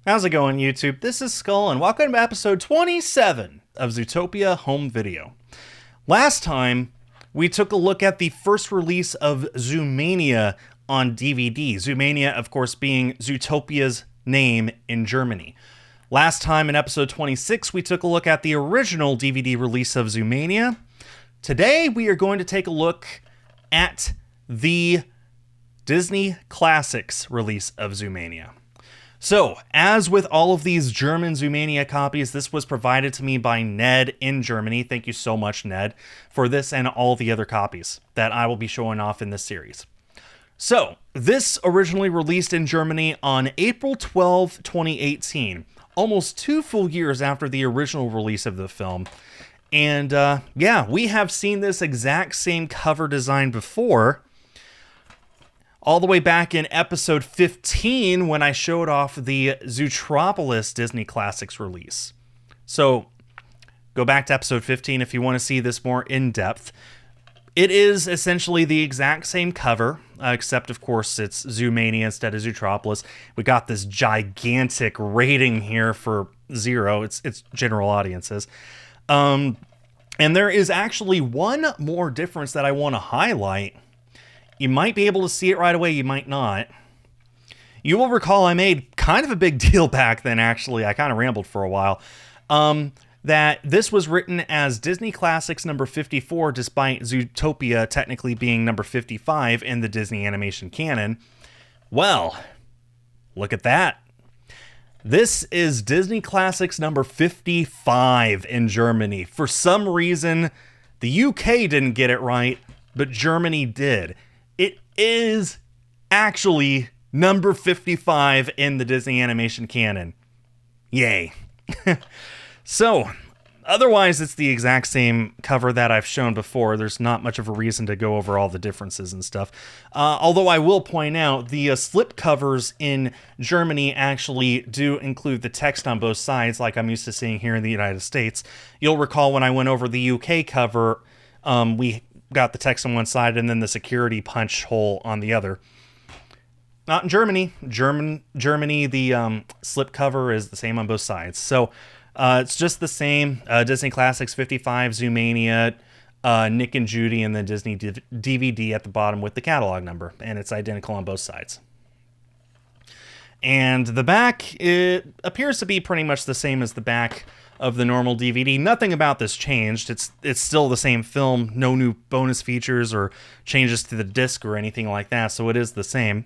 How's it going, YouTube? This is Skull, and welcome to episode 27 of Zootopia Home Video. Last time, we took a look at the first release of Zoomania on DVD. Zoomania, of course, being Zootopia's name in Germany. Last time, in episode 26, we took a look at the original DVD release of Zoomania. Today, we are going to take a look at the Disney Classics release of Zoomania. So, as with all of these German Zoomania copies, this was provided to me by Ned in Germany. Thank you so much, Ned, for this and all the other copies that I will be showing off in this series. So, this originally released in Germany on April 12, 2018, almost 2 full years after the original release of the film. And yeah, we have seen this exact same cover design before, all the way back in episode 15 when I showed off the Zootopia Disney Classics release. So go back to episode 15 if you want to see this more in depth. It is essentially the exact same cover, except of course it's Zoomania instead of Zootopia. We got this gigantic rating here for 0. It's general audiences. And there is actually one more difference that I want to highlight. You might be able to see it right away, you might not. You will recall I made kind of a big deal back then, actually. I kind of rambled for a while. That this was written as Disney Classics number 54, despite Zootopia technically being number 55 in the Disney animation canon. Well, look at that. This is Disney Classics number 55 in Germany. For some reason, the UK didn't get it right, but Germany did. It is actually number 55 in the Disney animation canon. Yay. So, otherwise it's the exact same cover that I've shown before. There's not much of a reason to go over all the differences and stuff. Although I will point out, the slipcovers in Germany actually do include the text on both sides, like I'm used to seeing here in the United States. You'll recall when I went over the UK cover, we got the text on one side and then the security punch hole on the other. Not in Germany. Germany, the slipcover is the same on both sides. So it's just the same. Disney Classics 55, Zoomania, Nick and Judy, and the Disney DVD at the bottom with the catalog number. And it's identical on both sides. And the back, it appears to be pretty much the same as the back of the normal DVD. Nothing about this changed. It's still the same film. No new bonus features or changes to the disc or anything like that. So it is the same.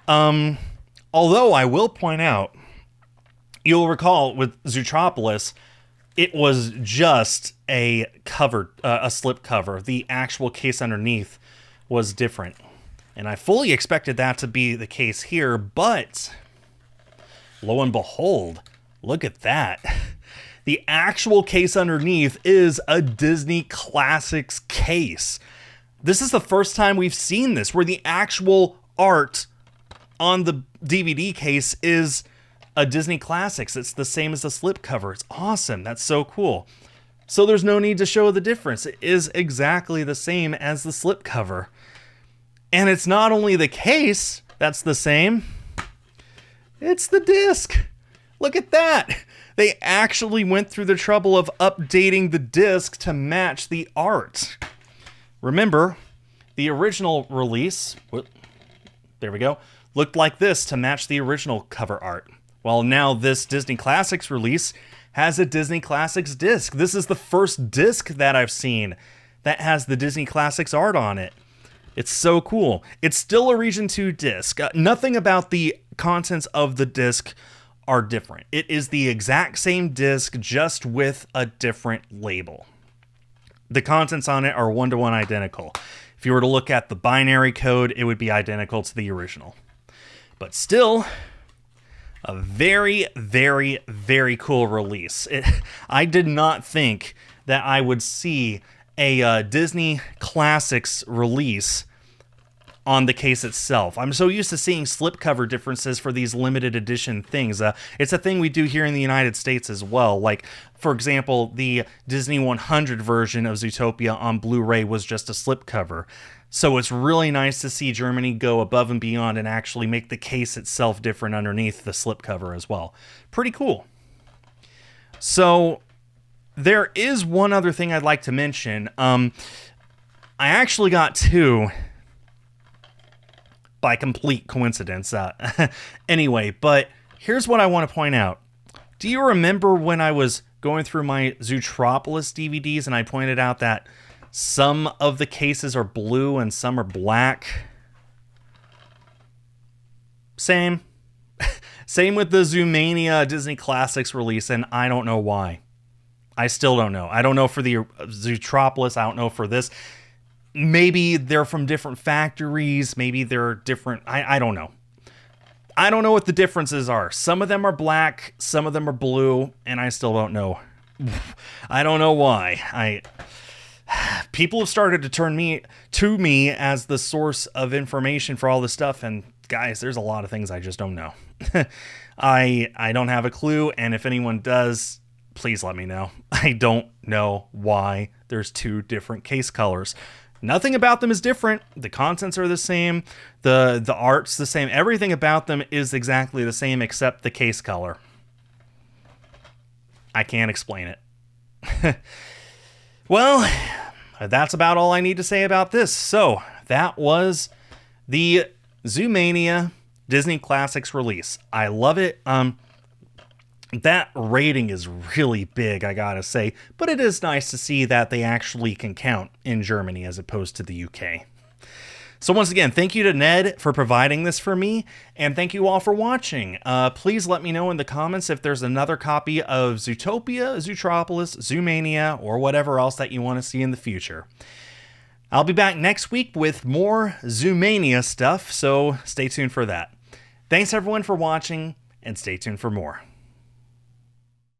Although I will point out, you'll recall with Zootopia, it was just a slip cover. The actual case underneath was different. And I fully expected that to be the case here, but lo and behold, look at that. The actual case underneath is a Disney Classics case. This is the first time we've seen this, where the actual art on the DVD case is a Disney Classics. It's the same as the slipcover. It's awesome. That's so cool. So there's no need to show the difference. It is exactly the same as the slipcover. And it's not only the case that's the same, it's the disc. Look at that. They actually went through the trouble of updating the disc to match the art. Remember, the original release, there we go, looked like this to match the original cover art. Well, now this Disney Classics release has a Disney Classics disc. This is the first disc that I've seen that has the Disney Classics art on it. It's so cool. It's still a Region 2 disc. Nothing about the contents of the disc are different. It is the exact same disc, just with a different label. The contents on it are one-to-one identical. If you were to look at the binary code, it would be identical to the original. But still, a very, very, very cool release. I did not think that I would see a Disney Classics release on the case itself. I'm so used to seeing slipcover differences for these limited edition things. It's a thing we do here in the United States as well. Like, for example, the Disney 100 version of Zootopia on Blu-ray was just a slipcover. So it's really nice to see Germany go above and beyond and actually make the case itself different underneath the slipcover as well. Pretty cool. So there is one other thing I'd like to mention. I actually got two by complete coincidence. Anyway, but here's what I want to point out. Do you remember when I was going through my Zootropolis DVDs and I pointed out that some of the cases are blue and some are black? Same. Same with the Zoomania Disney Classics release, and I don't know why. I still don't know. I don't know for the Zootropolis. I don't know for this. Maybe they're from different factories. Maybe they're different. I don't know. I don't know what the differences are. Some of them are black. Some of them are blue. And I still don't know. I don't know why. People have started to turn to me as the source of information for all this stuff. And guys, there's a lot of things I just don't know. I don't have a clue. And if anyone does, please let me know. I don't know why there's two different case colors. Nothing about them is different. The contents are the same. The art's the same. Everything about them is exactly the same except the case color. I can't explain it. Well, that's about all I need to say about this. So, that was the Zoomania Disney Classics release. I love it. That rating is really big, I gotta say, but it is nice to see that they actually can count in Germany as opposed to the UK. So once again, thank you to Ned for providing this for me, and thank you all for watching. Please let me know in the comments if there's another copy of Zootopia, Zootropolis, Zoomania, or whatever else that you want to see in the future. I'll be back next week with more Zoomania stuff, so stay tuned for that. Thanks everyone for watching, and stay tuned for more.